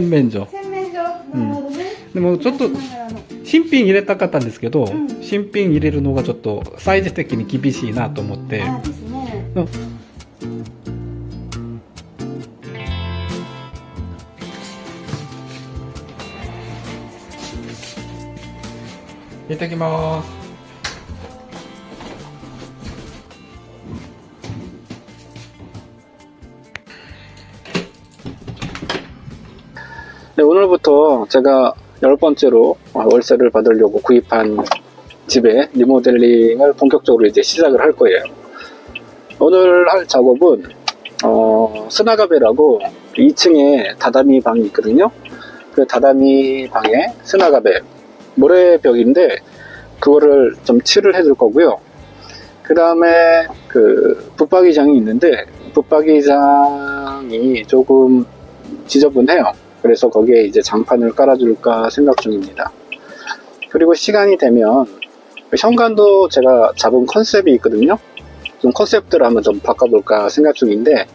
洗面所。洗面所、なるほどね。でもちょっと新品入れたかったんですけど、新品入れるのがちょっとサイズ的に厳しいなと思って、あですね。入れてきます。네, 오늘부터 제가 10번째로 월세를 받으려고 구입한 집의 리모델링을 본격적으로 이제 시작을 할 거예요. 오늘 할 작업은 스나가베라고 2층에 다다미 방이 있거든요. 그 다다미 방에 스나가베 모래벽인데 그거를 좀 칠을 해줄 거고요. 그 다음에 그 붙박이장이 있는데 붙박이장이 조금 지저분해요. 그래서 거기에 이제 장판을 깔아줄까 생각 중입니다. 그리고 시간이 되면 현관도 제가 잡은 컨셉이 있거든요. 좀 컨셉들을 한번 좀 바꿔볼까 생각 중인데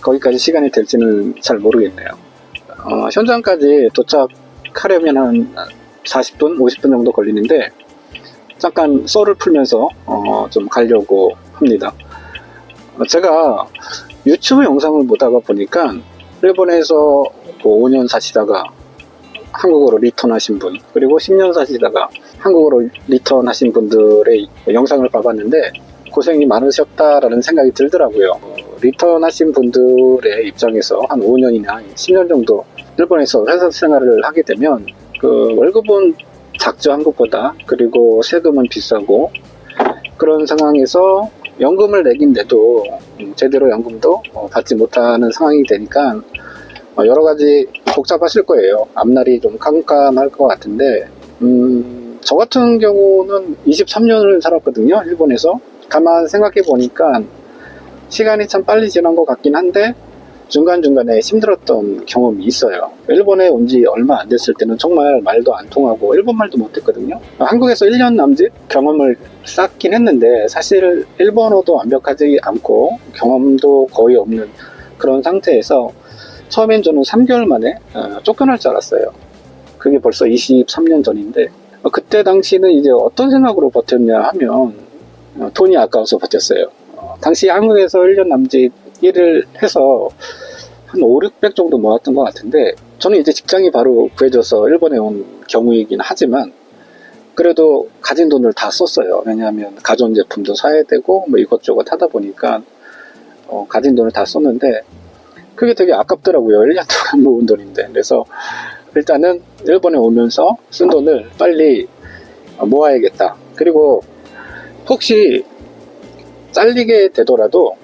거기까지 시간이 될지는 잘 모르겠네요. 현장까지 도착하려면 한 40분, 50분 정도 걸리는데 잠깐 썰을 풀면서 좀 가려고 합니다. 제가 유튜브 영상을 보다가 보니까 일본에서 5년 사시다가 한국으로 리턴하신 분, 그리고 10년 사시다가 한국으로 리턴하신 분들의 영상을 봐봤는데 고생이 많으셨다라는 생각이 들더라고요. 리턴하신 분들의 입장에서 한 5년이나 10년 정도 일본에서 회사 생활을 하게 되면 그 월급은 작죠, 한국보다. 그리고 세금은 비싸고 그런 상황에서 연금을 내긴 내도 제대로 연금도 받지 못하는 상황이 되니까 여러 가지 복잡하실 거예요. 앞날이 좀 깜깜할 것 같은데 저 같은 경우는 23년을 살았거든요, 일본에서. 가만 생각해 보니까 시간이 참 빨리 지난 것 같긴 한데 중간중간에 힘들었던 경험이 있어요. 일본에 온 지 얼마 안 됐을 때는 정말 말도 안 통하고 일본말도 못했거든요. 한국에서 1년 남짓 경험을 쌓긴 했는데 사실 일본어도 완벽하지 않고 경험도 거의 없는 그런 상태에서 처음엔 저는 3개월 만에 쫓겨날 줄 알았어요. 그게 벌써 23년 전인데 그때 당시는 이제 어떤 생각으로 버텼냐 하면 돈이 아까워서 버텼어요. 당시 한국에서 1년 남짓 일을 해서 한 5, 600 정도 모았던 것 같은데 저는 이제 직장이 바로 구해져서 일본에 온 경우이긴 하지만 그래도 가진 돈을 다 썼어요. 왜냐하면 가전제품도 사야 되고 뭐 이것저것 하다 보니까 가진 돈을 다 썼는데 그게 되게 아깝더라고요. 1년 동안 모은 돈인데. 그래서 일단은 일본에 오면서 쓴 돈을 빨리 모아야겠다. 그리고 혹시 잘리게 되더라도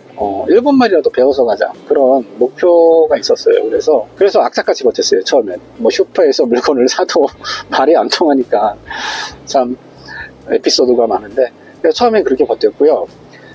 일본말이라도 배워서 가자, 그런 목표가 있었어요. 그래서 악착같이 버텼어요. 처음엔 뭐 슈퍼에서 물건을 사도 말이 안 통하니까 참 에피소드가 많은데 처음엔 그렇게 버텼고요.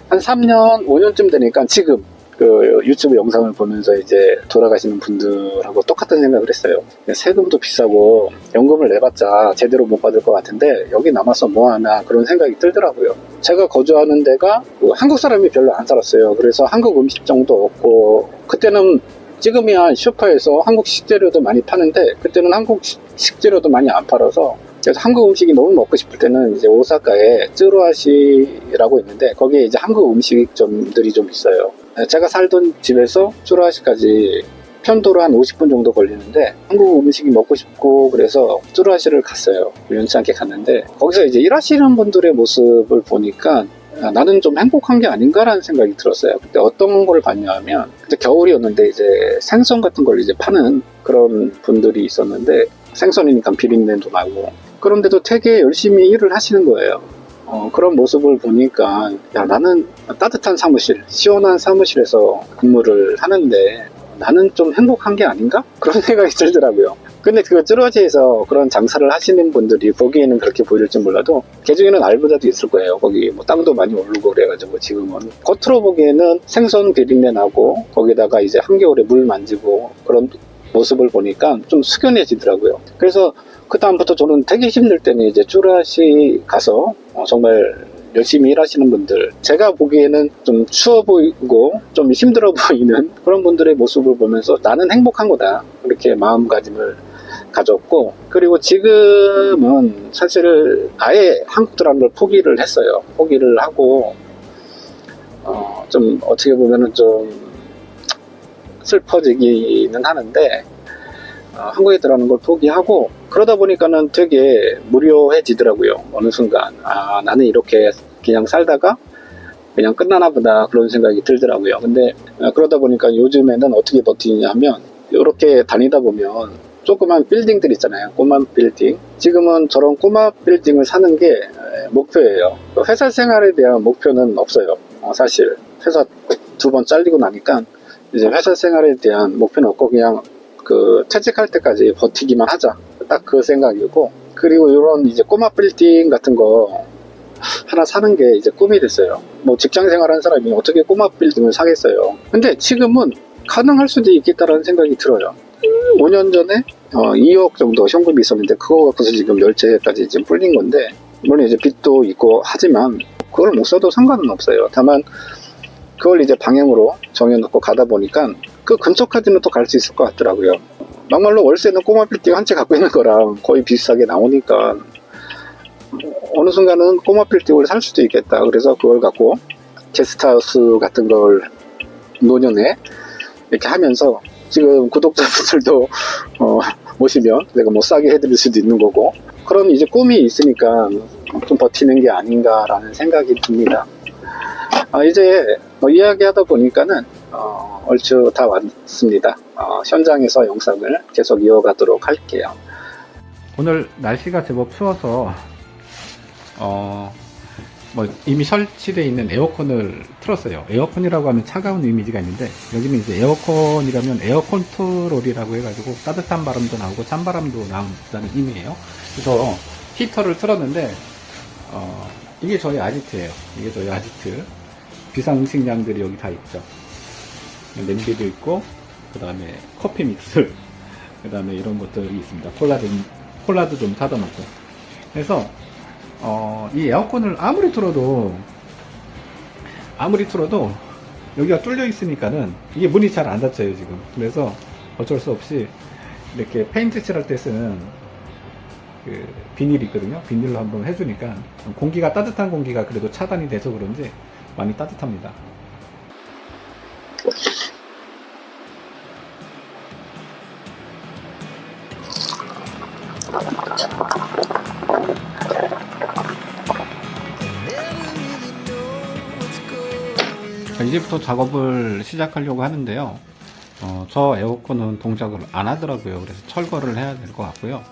한 3년 5년쯤 되니까 지금 그 유튜브 영상을 보면서 이제 돌아가시는 분들하고 똑같은 생각을 했어요. 세금도 비싸고 연금을 내봤자 제대로 못 받을 것 같은데 여기 남아서 뭐하나 그런 생각이 들더라고요. 제가 거주하는 데가 한국 사람이 별로 안 살았어요. 그래서 한국 음식점도 없고 그때는 지금이야 슈퍼에서 한국 식재료도 많이 파는데 그때는 한국 식재료도 많이 안 팔아서 그래서 한국 음식이 너무 먹고 싶을 때는 이제 오사카에 쯔루아시라고 있는데 거기에 이제 한국 음식점들이 좀 있어요. 제가 살던 집에서 쯔루아시까지 편도로 한 50분 정도 걸리는데 한국 음식이 먹고 싶고 그래서 쯔루아시를 갔어요. 우연치 않게 갔는데 거기서 이제 일하시는 분들의 모습을 보니까 나는 좀 행복한 게 아닌가라는 생각이 들었어요. 그때 어떤 걸 봤냐 하면 그때 겨울이었는데 이제 생선 같은 걸 이제 파는 그런 분들이 있었는데 생선이니까 비린내도 나고 그런데도 되게 열심히 일을 하시는 거예요. 그런 모습을 보니까 야, 나는 따뜻한 사무실, 시원한 사무실에서 근무를 하는데 나는 좀 행복한 게 아닌가? 그런 생각이 들더라고요. 근데 그 쯔루아시에서 그런 장사를 하시는 분들이 보기에는 그렇게 보일지 몰라도 그 중에는 알부자도 있을 거예요. 거기 뭐 땅도 많이 오르고 그래가지고 지금은 겉으로 보기에는 생선 비린내 나고 거기다가 이제 한겨울에 물 만지고 그런 모습을 보니까 좀 숙연해지더라고요. 그래서 그 다음부터 저는 되게 힘들 때는 이제 쯔루아시 가서 정말 열심히 일하시는 분들, 제가 보기에는 좀 추워 보이고 좀 힘들어 보이는 그런 분들의 모습을 보면서 나는 행복한 거다, 그렇게 마음가짐을 가졌고, 그리고 지금은 사실 아예 한국 들어가는 걸 포기를 했어요. 포기를 하고 좀 어떻게 보면은 좀 슬퍼지기는 하는데, 한국에 들어가는 걸 포기하고, 그러다 보니까는 되게 무료해지더라고요. 어느 순간 나는 이렇게 그냥 살다가 그냥 끝나나 보다, 그런 생각이 들더라고요. 근데 그러다 보니까 요즘에는 어떻게 버티냐 하면, 이렇게 다니다 보면 조그만 빌딩들 있잖아요. 꼬마 빌딩. 지금은 저런 꼬마 빌딩을 사는 게 목표예요. 회사 생활에 대한 목표는 없어요. 사실 회사 2번 잘리고 나니까 이제 회사 생활에 대한 목표는 없고, 그냥 퇴직할 때까지 버티기만 하자, 딱 그 생각이고, 그리고 이런 이제 꼬마 빌딩 같은 거 하나 사는 게 이제 꿈이 됐어요. 뭐 직장 생활하는 사람이 어떻게 꼬마 빌딩을 사겠어요. 근데 지금은 가능할 수도 있겠다라는 생각이 들어요. 5년 전에 2억 정도 현금이 있었는데, 그거 갖고서 지금 열채까지 지금 불린 건데, 물론 이제 빚도 있고 하지만 그걸 못 써도 상관은 없어요. 다만 그걸 이제 방향으로 정해놓고 가다 보니까 그 근처까지는 또 갈 수 있을 것 같더라고요. 막말로 월세는 꼬마 빌딩 한 채 갖고 있는 거랑 거의 비슷하게 나오니까 어느 순간은 꼬마 빌딩을 살 수도 있겠다. 그래서 그걸 갖고 게스트하우스 같은 걸 노년에 이렇게 하면서, 지금 구독자분들도 모시면 내가 뭐 싸게 해드릴 수도 있는 거고, 그런 이제 꿈이 있으니까 좀 버티는 게 아닌가라는 생각이 듭니다. 이제 이야기하다 보니까는 얼추 다 왔습니다. 현장에서 영상을 계속 이어가도록 할게요. 오늘 날씨가 제법 추워서 이미 설치되어 있는 에어컨을 틀었어요. 에어컨이라고 하면 차가운 이미지가 있는데, 여기는 이제 에어컨이라면 에어 컨트롤이라고 해가지고 따뜻한 바람도 나오고 찬바람도 나온다는 의미예요. 그래서 히터를 틀었는데, 이게 저희 아지트예요. 이게 저희 아지트. 비상식량들이 여기 다 있죠. 냄비도 있고, 그 다음에 커피 믹스, 그 다음에 이런 것들이 있습니다. 콜라도 좀 사다 놓고. 그래서 이 에어컨을 아무리 틀어도 여기가 뚫려 있으니까는 이게 문이 잘 안 닫혀요 지금. 그래서 어쩔 수 없이 이렇게 페인트 칠할 때 쓰는 그 비닐이 있거든요. 비닐로 한번 해주니까 공기가, 따뜻한 공기가 그래도 차단이 돼서 그런지 많이 따뜻합니다. 이제부터 작업을 시작하려고 하는데요. 저 에어컨은 동작을 안 하더라고요. 그래서 철거를 해야 될 것 같고요.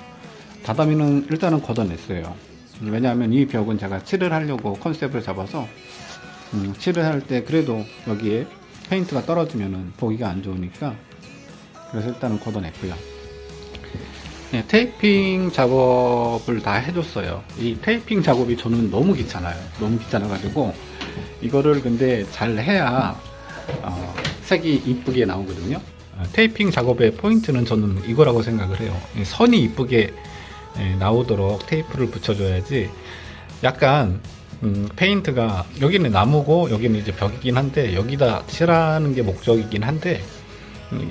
다다미는 일단은 걷어냈어요. 왜냐하면 이 벽은 제가 칠을 하려고 컨셉을 잡아서 칠을 할 때 그래도 여기에 페인트가 떨어지면은 보기가 안 좋으니까, 그래서 일단은 걷어냈고요. 네, 테이핑 작업을 다 해줬어요. 이 테이핑 작업이 저는 너무 귀찮아요. 너무 귀찮아가지고 이거를 근데 잘 해야 색이 이쁘게 나오거든요. 테이핑 작업의 포인트는 저는 이거라고 생각을 해요. 선이 이쁘게 나오도록 테이프를 붙여줘야지. 약간 페인트가 여기는 나무고 여기는 이제 벽이긴 한데, 여기다 칠하는 게 목적이긴 한데,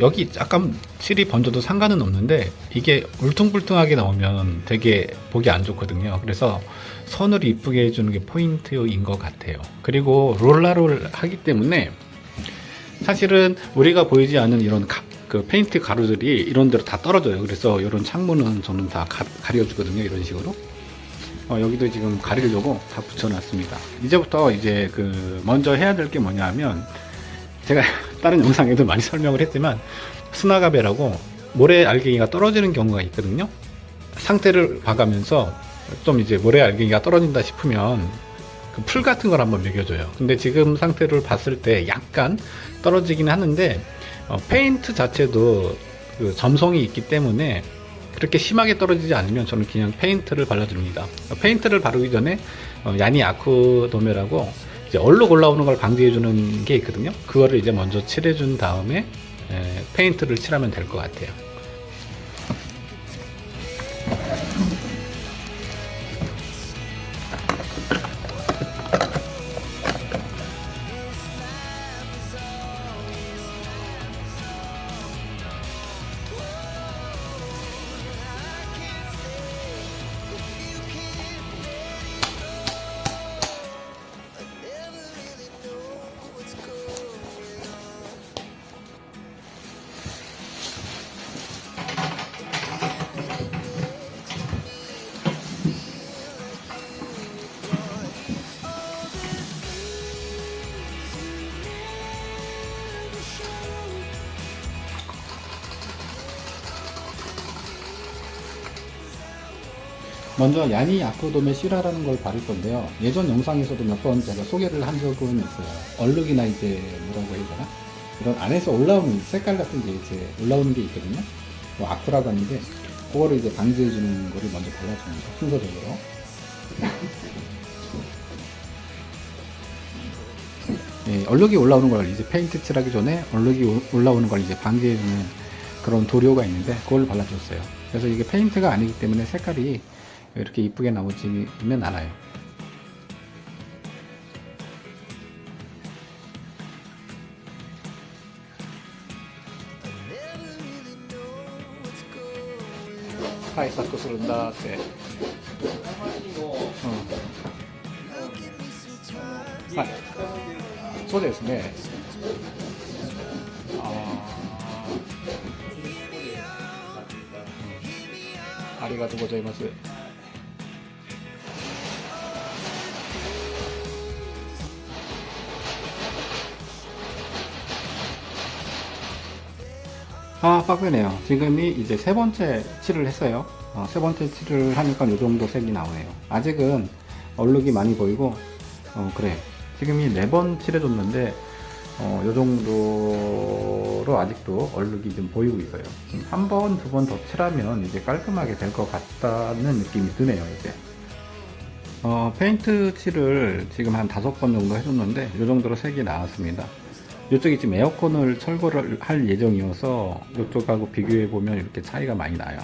여기 약간 칠이 번져도 상관은 없는데 이게 울퉁불퉁하게 나오면 되게 보기 안 좋거든요. 그래서 선을 이쁘게 해주는 게 포인트인 것 같아요. 그리고 롤러를 하기 때문에 사실은 우리가 보이지 않는 이런 그 페인트 가루들이 이런 데로 다 떨어져요. 그래서 이런 창문은 저는 다 가려주거든요. 이런 식으로. 여기도 지금 가리려고 다 붙여놨습니다. 이제부터 이제 먼저 해야 될 게 뭐냐 하면, 제가 다른 영상에도 많이 설명을 했지만 수나가베라고 모래 알갱이가 떨어지는 경우가 있거든요. 상태를 봐가면서 좀 이제 모래 알갱이가 떨어진다 싶으면 그 풀 같은 걸 한번 먹여줘요. 근데 지금 상태를 봤을 때 약간 떨어지긴 하는데 페인트 자체도 그 점성이 있기 때문에 그렇게 심하게 떨어지지 않으면 저는 그냥 페인트를 발라줍니다. 페인트를 바르기 전에 야니 아쿠도메라고 이제 얼룩 올라오는 걸 방지해주는 게 있거든요. 그거를 이제 먼저 칠해준 다음에 페인트를 칠하면 될 것 같아요. 먼저 야니 아크돔의 시라라는 걸 바를 건데요. 예전 영상에서도 몇 번 제가 소개를 한 적은 있어요. 얼룩이나 이제 뭐라고 해야 되나? 이런 안에서 올라오는 색깔 같은 게 이제 올라오는 게 있거든요. 뭐 아크라고 하는데 그거를 이제 방지해 주는 거를 먼저 발라줍니다. 순서적으로. 예, 얼룩이 올라오는 걸 이제 페인트 칠하기 전에 얼룩이 올라오는 걸 이제 방지해 주는 그런 도료가 있는데 그걸 발라줬어요. 그래서 이게 페인트가 아니기 때문에 색깔이 이렇게 이쁘게 나오지는 않아요.はい、サックするんだって。はい。そうですね。ありがとうございます。빡세네요. 지금이 이제 세 번째 칠을 했어요. 세 번째 칠을 하니까 요 정도 색이 나오네요. 아직은 얼룩이 많이 보이고, 그래. 지금이 네 번 칠해줬는데, 요 정도로 아직도 얼룩이 좀 보이고 있어요. 한 번, 두 번 더 칠하면 이제 깔끔하게 될 것 같다는 느낌이 드네요, 이제. 페인트 칠을 지금 한 5번 정도 해줬는데, 요 정도로 색이 나왔습니다. 이쪽이 지금 에어컨을 철거를 할 예정이어서 이쪽하고 비교해 보면 이렇게 차이가 많이 나요.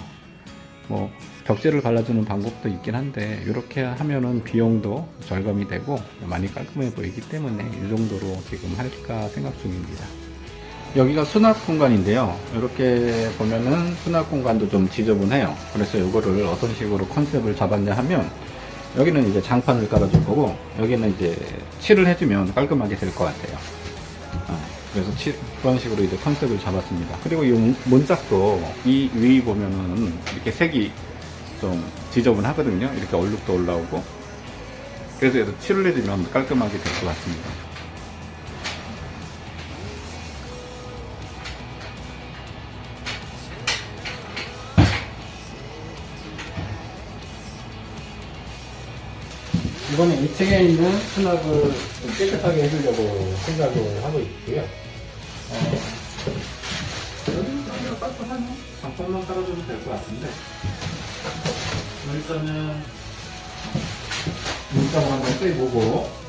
뭐 벽지를 발라주는 방법도 있긴 한데 이렇게 하면은 비용도 절감이 되고 많이 깔끔해 보이기 때문에 이 정도로 지금 할까 생각 중입니다. 여기가 수납 공간인데요. 이렇게 보면은 수납 공간도 좀 지저분해요. 그래서 이거를 어떤 식으로 컨셉을 잡았냐 하면 여기는 이제 장판을 깔아줄 거고 여기는 이제 칠을 해주면 깔끔하게 될 것 같아요. 그래서 그런 식으로 이제 컨셉을 잡았습니다. 그리고 이 문짝도 이 위 보면은 이렇게 색이 좀 지저분하거든요. 이렇게 얼룩도 올라오고. 그래서 얘도 칠을 해주면 깔끔하게 될 것 같습니다. 이번에 2층에 있는 수납을 좀 깨끗하게 해주려고 생각을 하고 있고요. 여기는 좀 깔끔하네. 장판만 깔아줘도 될 것 같은데. 일단은 문짝을 한번 떼보고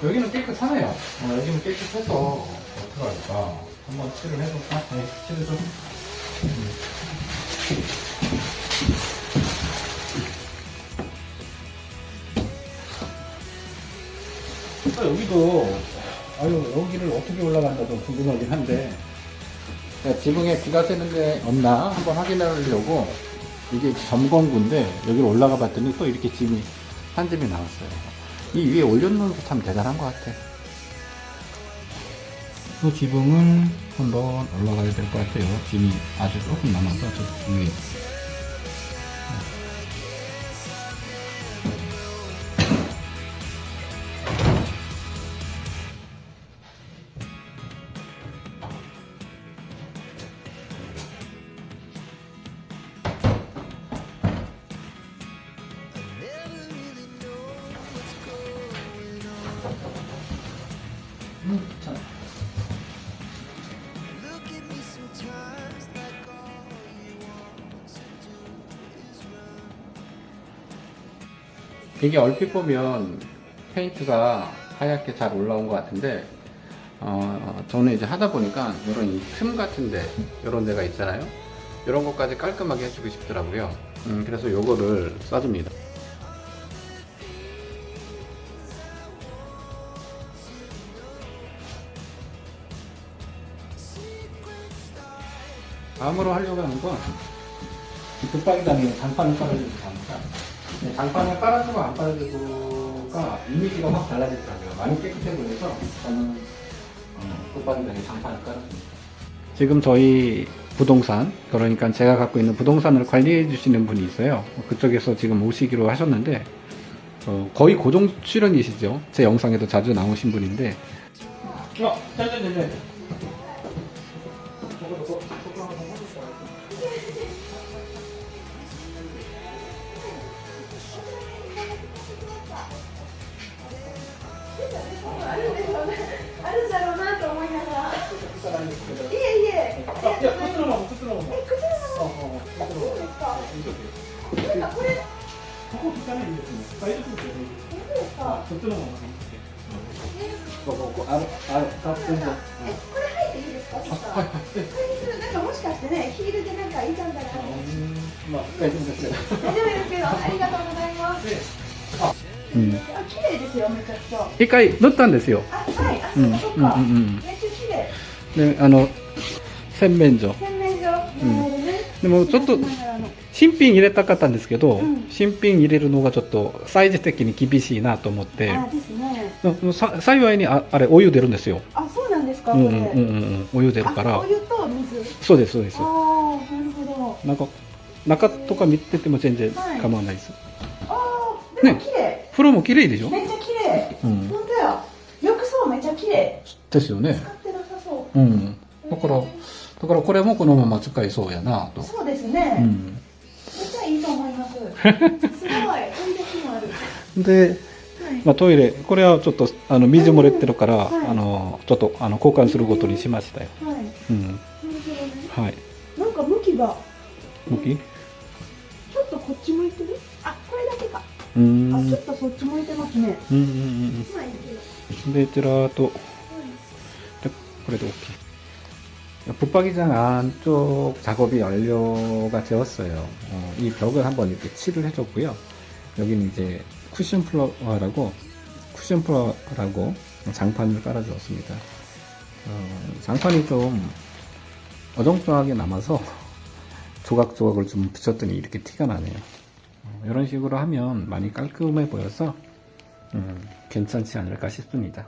여기는 깨끗하네요. 여기는 깨끗해서 어떡할까? 한번 칠을 해볼까? 네, 칠을 좀. 여기도 여기를 어떻게 올라간다 좀 궁금하긴 한데 지붕에 비가 새는데 없나 한번 확인하려고 이게 점검구인데 여기를 올라가 봤더니 또 이렇게 짐이 한 짐이 나왔어요. 이 위에 올려놓는 것도 참 대단한 것 같아. 또 지붕을 한번 올라가야 될 것 같아요. 짐이 아주 조금 남아서 저 위에. 괜찮아. 이게 얼핏 보면 페인트가 하얗게 잘 올라온 것 같은데 저는 이제 하다 보니까 이런 이 틈 같은데 이런 데가 있잖아요. 이런 것까지 깔끔하게 해주고 싶더라고요. 그래서 요거를 쏴줍니다. 다음으로 하려고 하는 건 붙박이장에 장판을 깔아주고 합니다. 장판을 깔아주고 안 깔아주고가 이미지가 확 달라지더라고요. 많이 깨끗해 보여서 저는 붙박이장에 장판을 깔았습니다. 지금 저희 부동산, 그러니까 제가 갖고 있는 부동산을 관리해 주시는 분이 있어요. 그쪽에서 지금 오시기로 하셨는데, 거의 고정 출연이시죠. 제 영상에도 자주 나오신 분인데.一回塗ったんですよ。で、洗面所。でもちょっと新品入れたかったんですけど、新品入れるのがちょっとサイズ的に厳しいなと思って、幸いにあれお湯出るんですよ。あ、そうなんですか。お湯出るから。お湯と水。そうですそうです。ああ、なるほど。なんか中とか見てても全然構わないです。ああ、でも綺麗。風呂も綺麗でしょ。めっちゃ綺麗。本当や。浴槽めっちゃ綺麗。ですよね。使ってなさそう。だからこれもこのまま使えそうやなと。そうですね。めっちゃいいと思います。すごい。置いてきもある。で、トイレ、これはちょっと水漏れてるから、ちょっと交換することにしましたよ。はい。なんか向きが。向き？ちょっとこっち向いてる？あ、これだけか。あ、ちょっとそっち向いてますね。で、ちらっと、これで OK. 붙박이장 안쪽 작업이 완료가 되었어요. 이 벽을 한번 이렇게 칠을 해줬고요. 여기는 이제 쿠션 플러라고 장판을 깔아주었습니다. 장판이 좀 어정쩡하게 남아서 조각조각을 좀 붙였더니 이렇게 티가 나네요. 이런 식으로 하면 많이 깔끔해 보여서 괜찮지 않을까 싶습니다.